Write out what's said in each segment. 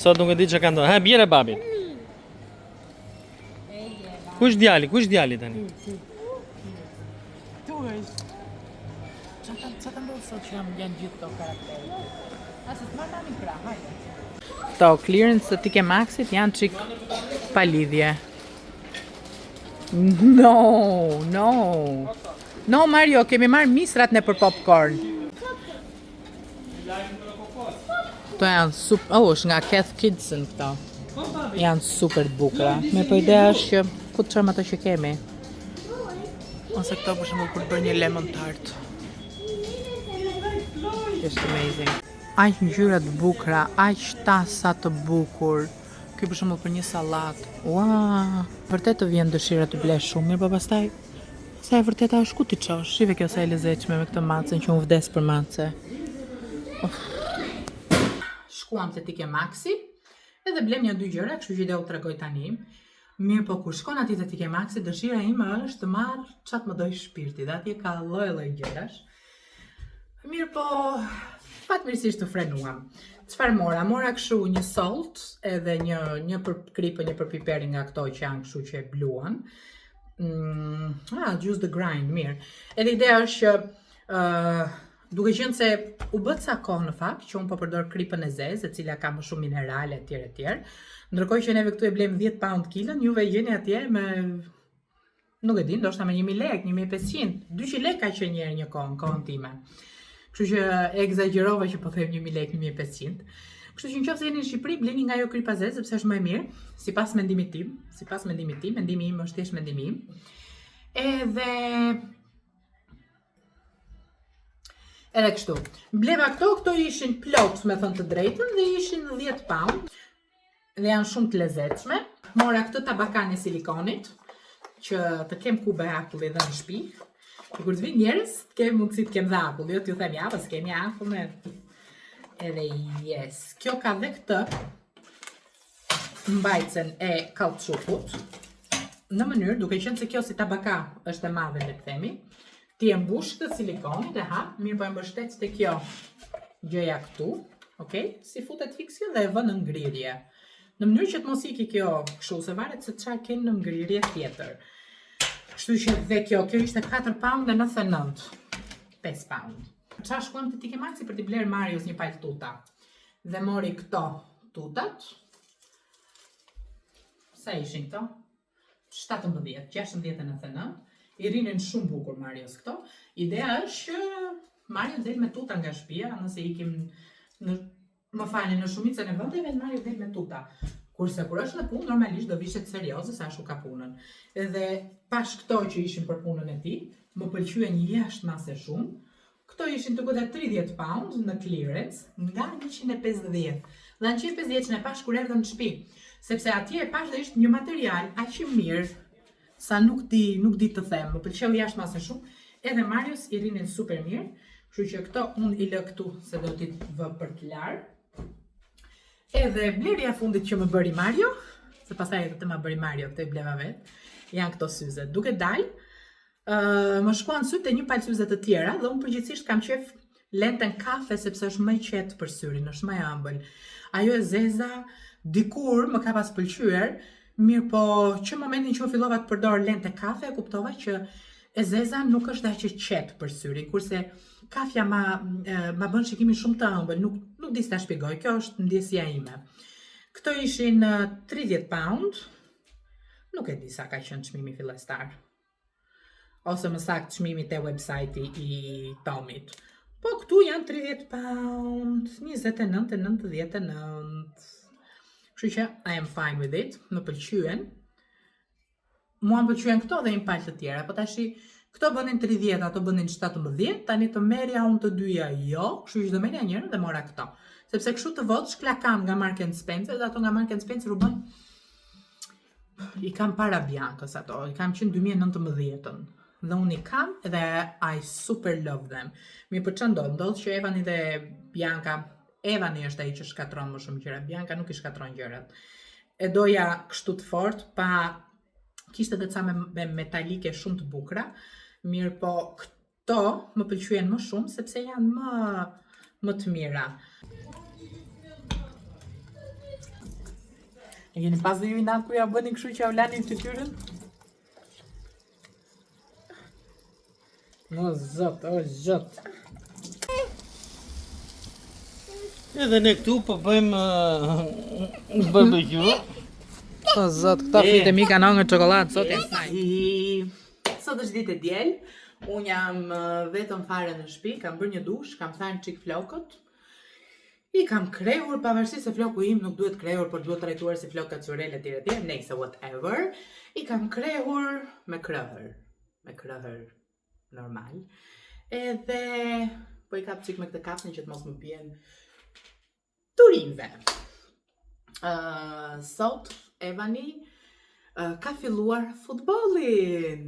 Sot nuk e di çka ka ndodhur. Ha, bjere babit. Kush djali tani? Tu është. Çfarë ndodh sot që janë gjithë këto karaktere? Asë të marrë një krah, hajde. Këto clearance të TK Maxxit janë çik pa lidhje. No Mario, kemi marrë misrat në për popcorn. Këto janë super, është nga Cath Kidston këto. Janë super bukura. Me po ideja është që ku të çojmë ato që kemi. Ose këto për shembull për bërë një lemon tart. Just amazing. Aq ngjyra të bukura, aq tasa të bukur. Ky për shembull për një sallatë. Ua, vërtet të vjen dëshira të blesh shumë, mirë, po pastaj sa e vërteta është ku ti çosh? Shive kjo sa e lezetshme me këtë macën që unë vdes për mace. Shkuam te TK Maxxi, edhe blem një dy gjëra, kështu që do u tregoj tani. Mirë, po kur shkon aty te TK Maxxi, dëshira ime është të marr çat më doj shpirti, dhe atje ka lloj gjërash. Mirë, po fatmirësisht të frenuam. Çfarë mora? Mora kështu një salt, edhe një për kripë, një për piperi nga këto që janë kështu që e bluan. Just the grind, mirë. Edhe ideja është që duke qenë se u bë ca kohë në fakt që unë po përdor kripën e zezë, e cila ka më shumë minerale etj. Ndërkohë që neve këtu e blejmë 10 pound kilën, juve jeni atje me nuk e di, ndoshta me 1000 lekë, 1500, 200 lekë ka qenë njëherë një kohën time. Kështu që e egzagjerova që po them 1000 lekë, 1500. Kështu që nëse jeni në Shqipëri, bleni nga ajo kripa zezë sepse është më e mirë, sipas mendimit tim, mendimi im është thjesht mendimi im. Edhe kështu. Bleva këto ishin plot, me thënë të drejtën, dhe ishin 10 pound. Dhe janë shumë të lezetshme. Mora këtë tabakan e silikonit, që të kem kube akulli dhe në shtëpi. Kur të vinë njerëz, të kem mundësi të kem dhe akull, jo t'ju them ja, pas kemi akull me. Edhe yes, kjo ka dhe këtë mbajtsen e kauçukut, në mënyrë, duke qenë se kjo si tabaka është e madhe le të themi, ti e mbush këtë silikonit e hap, mirë po e mbështet te kjo gjëja këtu, okay? Si futet fiksio dhe e vën në ngrirje. Në mënyrë që të mos iki kjo kështu, se varet se çfarë ken në ngrirje tjetër. Kështu që dhe kjo ishte 4 pound dhe 99. 5 pound. Qa shkuam të TK Maxxi për t'i bler Marius një palë tuta. Dhe mori këto tutat. Sa ishin këto? 17, 16,99. I rinin shumë bukur Marius këto. Ideja është që Marius del me tuta nga shtëpia, nëse ikim më falni në shumicën e vendeve, Marius del me tuta. Kurse kur është në punë, normalisht do vishet serioze sa ashtu ka punën. Edhe pash këto që ishin për punën e tij, më pëlqyen jashtë mase shumë. Këto ishin të goda 30 pound në clearance nga 150. Dhe në 150 që ne pash kur erdhëm në shtëpi, sepse atje e pash dhe ishte një material aq i mirë sa nuk di të them, më pëlqeu jashtë mase shumë. Edhe Marius i rinin super mirë, kështu që këto unë i lë këtu se do t'i vë për të larë. Edhe blerja fundit që më bëri Mario, se pastaj edhe të më bëri Mario, këto i bleva vetë, janë këto syze. Duke dalë, më shkuan sytë e një palë syze të tjera dhe unë përgjithsisht kam qef lenten kafe sepse është më i qetë për syrin, është më e ëmbël. Ajo e zeza dikur më ka pas pëlqyer, mirë po që momentin që u fillova të përdor lente kafe, kuptova që e zeza nuk është aq e qetë për syrin, kurse kafja ma bën shikimin shumë të ëmbël, nuk di ta shpjegoj, kjo është ndjesia ime. Këto ishin 30 pound, nuk e di sa ka qenë çmimi fillestar. Ose më saktë çmimi te websajti i Tomit. Po këtu janë 30 pound, 29,99. Kështu që I am fine with it, më pëlqyen. Mua më pëlqyen këto dhe një palë të tjera, po tashi këto bënin 30, ato bënin 17, tani të merja unë të dyja jo, kështu që do merja njërën dhe mora këto. Sepse kështu të votë shkla kam nga Mark & Spencer, dhe ato nga Mark & Spencer u bën, i kam para Biancës ato, i kam qenë 2019. Dhe unë i kam dhe I super love them. Mi për që ndodhë që Evani dhe Bianca, Evani është ai që shkatron më shumë gjëra, Bianca nuk i shkatron gjërat. E doja kështu të fort, pa kishte edhe ca me metalike shumë të bukura, mirë po këto më pëlqyen më shumë sepse janë më të mira. E keni pas dhe ju i natë kur ja bëni kështu që ja ulani në fytyrën? O zot, o zot. Edhe ne këtu po bëjmë barbecue. O zot, këta flitë e mi kanë hangër çokoladë sot e snaj. Sot është ditë e diel. Unë jam vetëm fare në shtëpi, kam bërë një dush, kam thënë çik flokët. I kam krehur pavarësisht se floku im nuk duhet krehur, por duhet trajtuar si flok kaçurele etj. Nëse whatever. I kam krehur me krahër normal. Edhe po i kap çik me këtë kapën që të mos më bien turinve. Sot Evani ka filluar futbollin.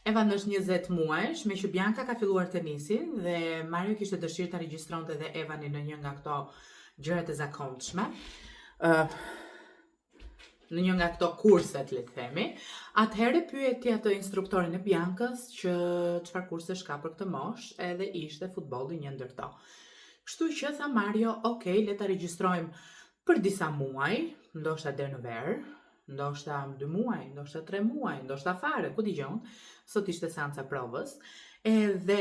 Evan është 20 muajsh, me që Bianca ka filluar tenisin dhe Mario kishte dëshirë ta regjistronte edhe Evanin në një nga këto gjërat e zakonshme. Në një nga këto kurset, le të themi. Atëherë pyeti atë instruktorin e Biancës që çfarë kursesh ka për këtë moshë, edhe ishte futbolli një ndër to. Kështu që tha Mario, okay, le ta regjistrojmë për disa muaj, ndoshta deri në verë, ndoshta 2 muaj, ndoshta 3 muaj, ndoshta fare, ku digjon. Sot ishte seanca provës. Edhe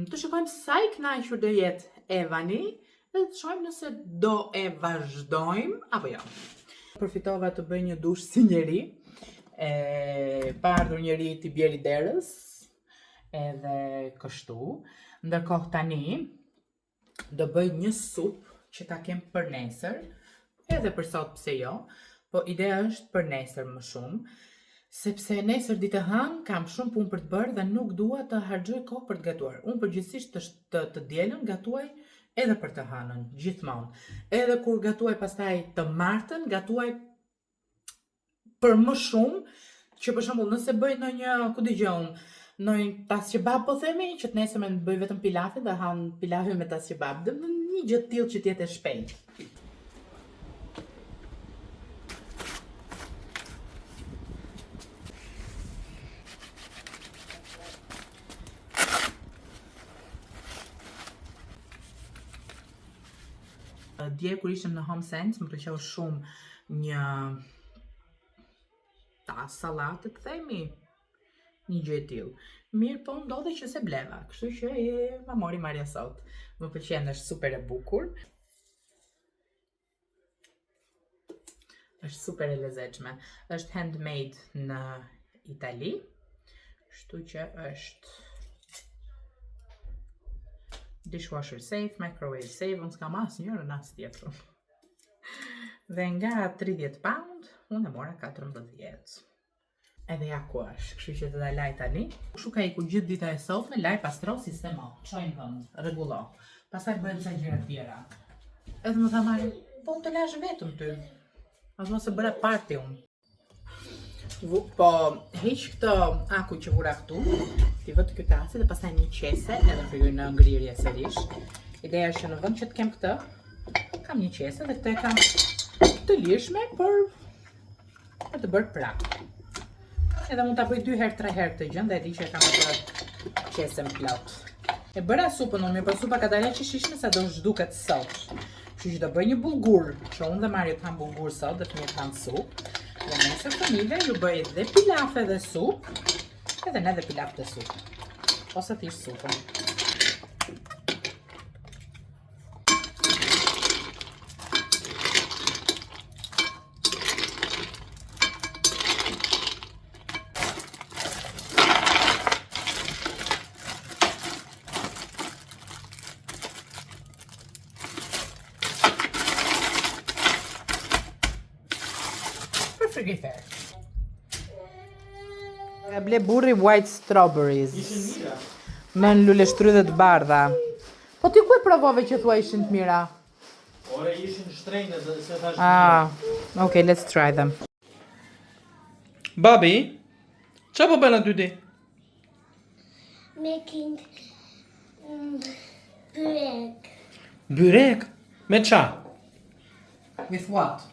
të shikojmë sa i kënaqur do jetë Evani, dhe të shohim nëse do e vazhdojmë apo jo. Përfitova të bëj një dush si njeri, pa ardhur njeri t'i bjeri derës, edhe kështu. Ndërkohë tani, do bëj një supë që ta kem për nesër, edhe për sot pse jo, po ideja është për nesër më shumë, sepse nesër ditë hënë kam shumë punë për të bërë dhe nuk dua të harxoj kohë për të gatuar. Unë përgjithsisht të dielën gatuaj edhe për të hënën, gjithmonë. Edhe kur gatuaj pastaj të martën, gatuaj për më shumë, që për shembull nëse bëj ndonjë, ku digjon, ndonjë tas kebab po themi, që të nesër më bëj vetëm pilafin dhe han pilafin me tas kebab, dhe një gjë të tillë që të jetë e shpejtë. Dje kur ishim në Home Sense, më pëlqeu shumë një tas sallate, të themi, një gjë e tillë. Mirë, po ndodhi që se bleva, kështu që ma mori Maria sot. Më pëlqen, është super e bukur. Është super e lezetshme. Është handmade në Itali, kështu që është dishwasher safe, microwave safe, unë s'kam asnjërin as tjetër. Dhe nga 30 pound, unë e mora 14. Edhe ja ku është, kështu që të da laj tani. Kështu ka iku gjithë dita e sotme, laj pastro sistemo, çojnë vend, rregullo. Pastaj bëhen ca gjëra tjera. Edhe më tha Mari, po unë të lash vetëm ty. As mos e bëra party unë. Po heq këtë aku që vura këtu, t'i vë të këtë asi dhe pastaj një qese edhe fryrë në ngrirje sërish. Ideja është që në vend që të kem këtë, kam një qese dhe këtë e kam të lirshme për të bërë prak. Edhe mund t'a bëj 2 herë, 3 herë këtë gjën dhe e di që e kam bërë qesen plot. E bëra supën unë, për supa ka dalë që shishme sa do zhduket sot. Kështu që do bëj një bulgur, që unë dhe Mario tham bulgur sot dhe fëmijët kanë supë. Dhe nesër fëmijëve ju bëj dhe pilafe dhe supë, edhe ne dhe pilaf dhe supë, ose thjesht supën. Frigider. Ka ble burri white strawberries. Me në lule shtrydhe të bardha. Po ti ku e provove që thua ishin të mira? Ore ishin shtrenjtë dhe se thash. Okay, let's try them. Babi, çfarë po bën aty ti? Making bread. Byrek? Me ça? With what?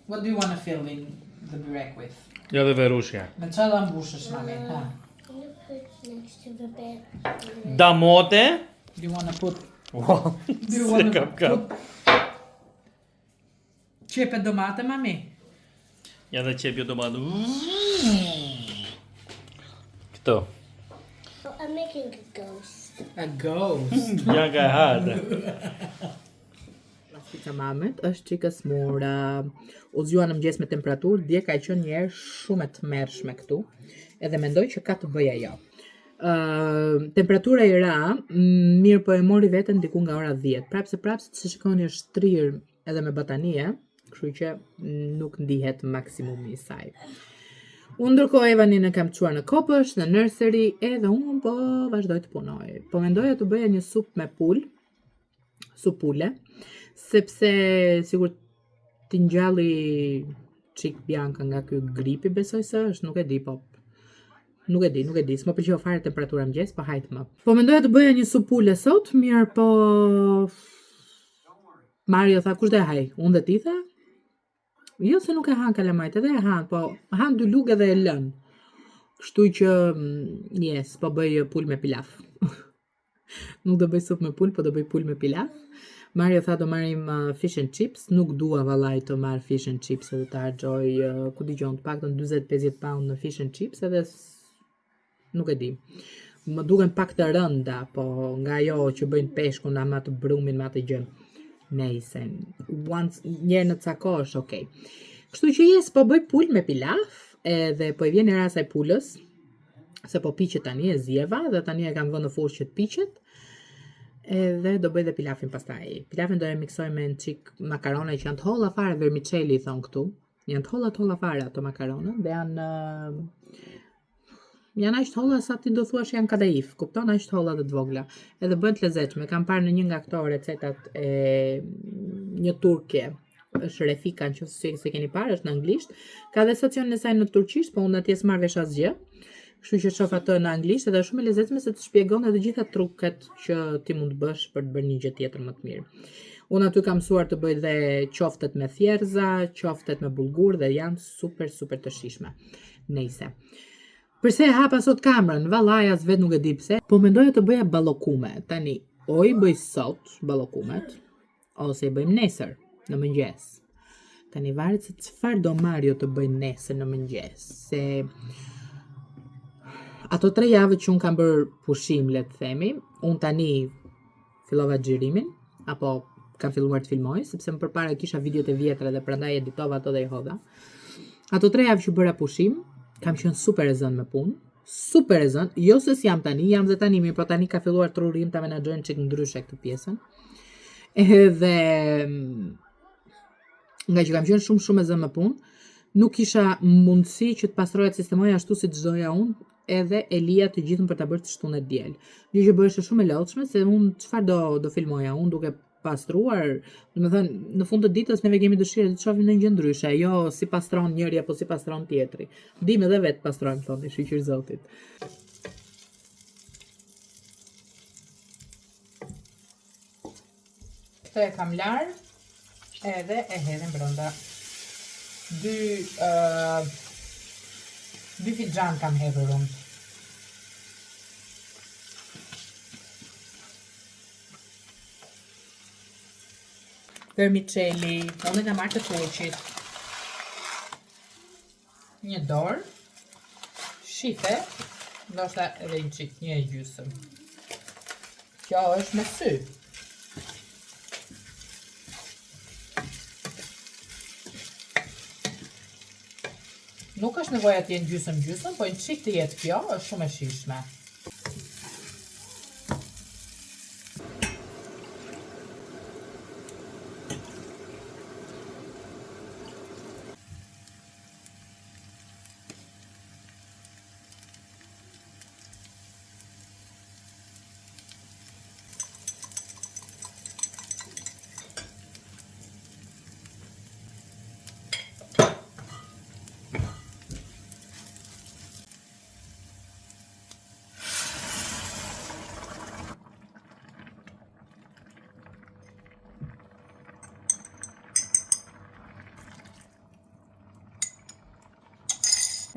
What do you want to fill in the burek with? Jo dhe verushja. Me çfarë do mbushësh mami? You put next to the bed. Damote? Do you want to put Wow. Do you want to put Qepe domate mami? Ja dhe qepjo të madhë. Këto. Oh, I'm making a ghost. A ghost. Ja ka e hardë. Pizza mamet është çika smura. U zgjua në mëngjes me temperaturë, dje ka qenë një herë shumë e tmerrshme këtu. Edhe mendoj që ka të bëjë ajo. Temperatura i ra, mirë po e mori veten diku nga ora 10. Prapse se shikoni është trirë edhe me batanie, kështu që nuk ndihet maksimumi i saj. Unë ndërkohë Evanin e kam çuar në kopësh, në nursery, edhe unë po vazhdoj të punoj. Po mendoja të bëja një supë me supule, sepse sigur t'i ngjalli çik Bianca nga ky gripi, besoj se është, nuk e di, s'më pëlqeu fare temperatura mëngjes, po hajt më. Po mendoja të bëja një supule sot, mirë po Mario tha, kush do e haj? Unë dhe ti tha? Jo se nuk e han kalamajt, edhe e han, po han 2 lugë edhe e lën. Kështu që, yes, po bëj pul me pilaf. Nuk do bëj supë me pul, po do bëj pul me pilaf. Mario tha do marrim fish and chips, nuk dua vallaj të marr fish and chips edhe të harxoj, ku dëgjon, të paktën 40-50 pound në fish and chips, edhe nuk e di. Më duken pak të rënda, po nga ajo që bëjnë peshkun ama të brumin me atë gjë. Nejse, njerë në ca kohë është okej. Kështu që yes, po bëj pul me pilaf, edhe po i vjen era asaj pulës, se po piqet tani, e zjeva, dhe tani e kam vënë në furrë që të piqet, edhe do bëj dhe pilafin pastaj. Pilafin do e miksoj me një çik makarona që janë të holla fare, vermicelli i thon këtu. Janë të holla fare ato makarona, dhe janë aq të holla sa ti do thuash janë kadaif, kupton, aq të holla dhe të vogla. Edhe bëhen të lezetshme. Kam parë në një nga këto recetat e një turke, është Refika, nëse se keni parë, është në anglisht. Ka dhe stacionin e saj në turqisht, po unë atje s'marr vesh asgjë. Kështu që shoh atë në anglisht edhe është shumë e lezetshme se të shpjegon edhe gjitha truket që ti mund të bësh për të bërë një gjë tjetër më të mirë. Unë aty kam mësuar të bëj dhe qoftet me thjerza, qoftet me bulgur dhe janë super të shijshme. Nejse. Përse e hapa sot kamerën, vallaj as vet nuk e di pse, po mendoja të bëja ballokume. Tani, o i bëj sot ballokumet, ose i bëjmë nesër në mëngjes. Tani varet se çfarë do Mario të bëj nesër në mëngjes, se ato 3 javë që unë kam bërë pushim, le të themi, unë tani fillova xhirimin, apo kam filluar të filmoj, sepse më përpara kisha videot e vjetra dhe prandaj editova ato dhe i hodha. Ato 3 javë që bëra pushim, kam qenë super e zënë me punë, super e zënë, jo se jam dhe tani mirë, por tani ka filluar trurim ta menaxhojnë çik ndryshe këtë pjesën. Edhe nga që kam qenë shumë e zënë me punë, nuk kisha mundësi që të pastroja të sistemoja ashtu si çdoja unë, edhe e lija të gjithën për ta bërë të shtunë diel. Gjë që bëhesh shumë e lodhshme, se unë çfarë do filmoja unë duke pastruar, domethënë në fund të ditës neve kemi dëshirë të shohim në gjë ndryshe, jo si pastron njëri apo si pastron tjetri. Dim edhe vetë pastrojmë thonë, shqyr Zotit. Këtë e kam larë, edhe e hedhim brenda. 2 fixhan kam hedhur unë. Vermicelli, unë e kam marrë të turqit. Një dorë, shife, ndoshta edhe një çik, 1/2. Kjo është me sy. Nuk është nevoja të jenë gjysmë, po një çik të jetë kjo, është shumë e shijshme.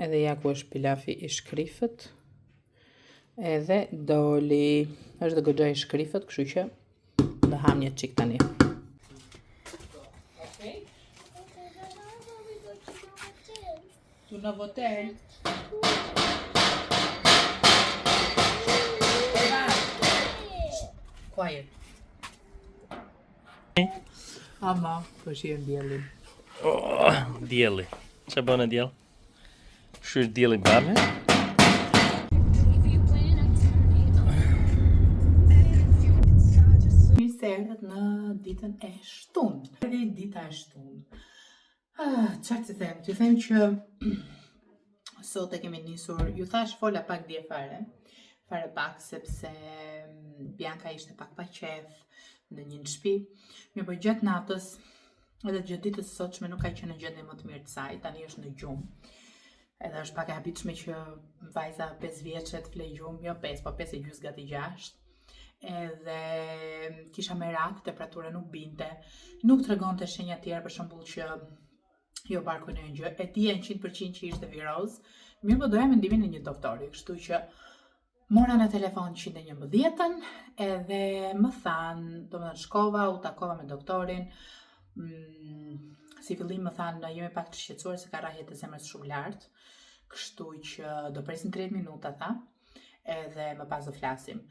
Edhe ja ku është pilafi i shkrifët. Edhe doli. Është dhe goxha i shkrifët, kështu që do ham një çik tani. Okay. Okay, so now we go to the hotel. Tu në votel. Quiet. Ama, po shihen diellin. Dielli. Çfarë bën diell? Shyr dielli babe. Mirë se erdhët në ditën e shtunë. Edhe dita e shtunë. Çfarë të them? T'ju them që sot e kemi nisur, ju thash fola pak dje fare pak sepse Bianca ishte pak pa qef në një shtëpi. Mirë, po gjatë natës edhe gjatë ditës së sotshme nuk ka qenë në gjendje më të mirë të saj, tani është në gjumë. Edhe është pak e habitshme që vajza 5 vjeçe të flej gjumë, jo 5, po 5 e gjys gati 6. Edhe kisha merak, temperatura nuk binte, nuk tregonte shenja tjera, për shembull që jo barku në një gjë, e dija 100% që ishte viroz, mirë po doja mendimin e një doktori, kështu që mora në telefon 111-ën edhe më thanë, domethënë shkova, u takova me doktorin, si fillim më thanë jemi pak të shqetësuar se ka rrahjet e zemrës shumë lart, kështu që do presim 30 minuta tha, edhe më pas do flasim.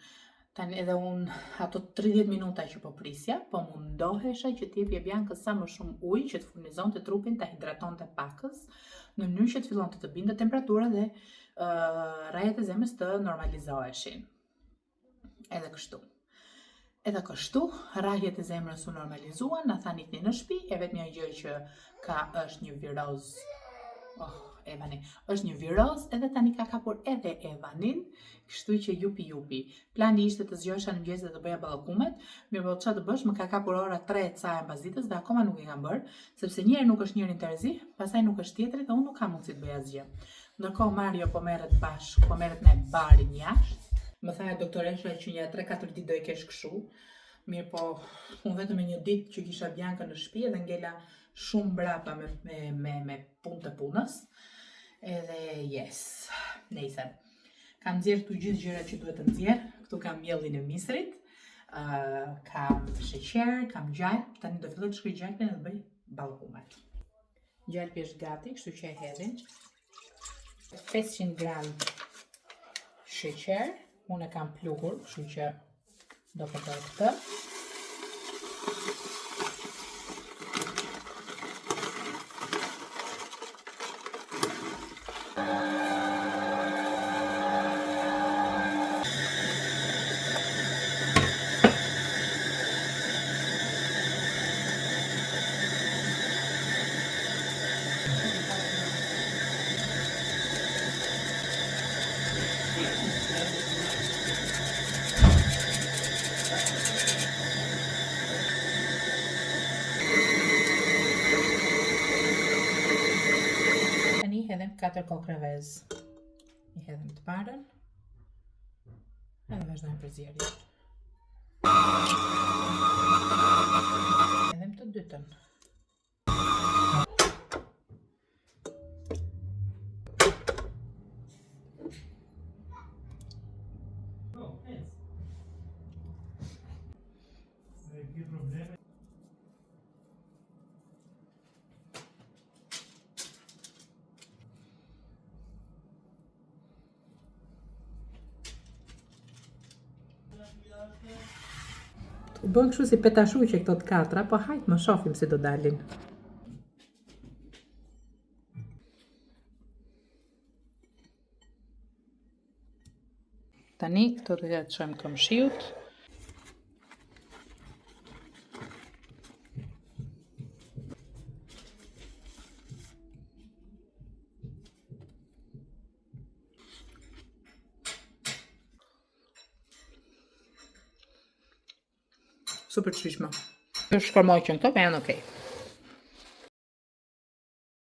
Tani edhe unë ato 30 minuta që po prisja, po mundohesha që t'jepje Biancës sa më shumë ujë që të furnizonte trupin, ta hidratonte pakës, në mënyrë që të fillonte të binte temperatura dhe rrahjet e zemrës të normalizoheshin. Edhe kështu, rrahjet e zemrës u normalizuan, na thanë ikni në shtëpi, e vetmja gjë që ka është një viroz. Evani, është një viroz edhe tani ka kapur edhe Evanin, kështu që jupi. Plani ishte të zgjohesha në mëngjes dhe të bëja ballakumet, mirë po çfarë të bësh, më ka kapur ora 3 ca e mbas ditës dhe akoma nuk e kam bërë, sepse një herë nuk është njëri në terzi, pastaj nuk është tjetri dhe unë nuk kam mundësi të bëj asgjë. Ndërkohë Mario po merret bashkë, po merret me barin jashtë. Më tha doktoresha që një 3-4 ditë do e kesh kështu. Mirë po, unë vetëm me një ditë që kisha Bianca në shtëpi edhe ngela shumë brapa me punë të punës. Edhe nejse. Kam nxjerrë këtu gjithë gjërat që duhet të nxjerr. Këtu kam miellin e misrit, kam sheqer, kam gjalp. Tani do filloj të shkruaj gjalpin dhe të bëj ballakumet. Gjalpi është gati, kështu që e hedhin. 500 gram sheqer, unë e kam pluhur, kështu që do përdor këtë. Hedhem 4 kokë revez. I hedhem të parën. Edhe vazhdojmë përzierjen. Hedhem të dytën. U bën kështu si petashuqe këto të katra, po hajt më shohim si do dalin. Tani këto do t'ja çojmë komshiut. Super të shishma. Është shkormoj që në këto, për janë okej.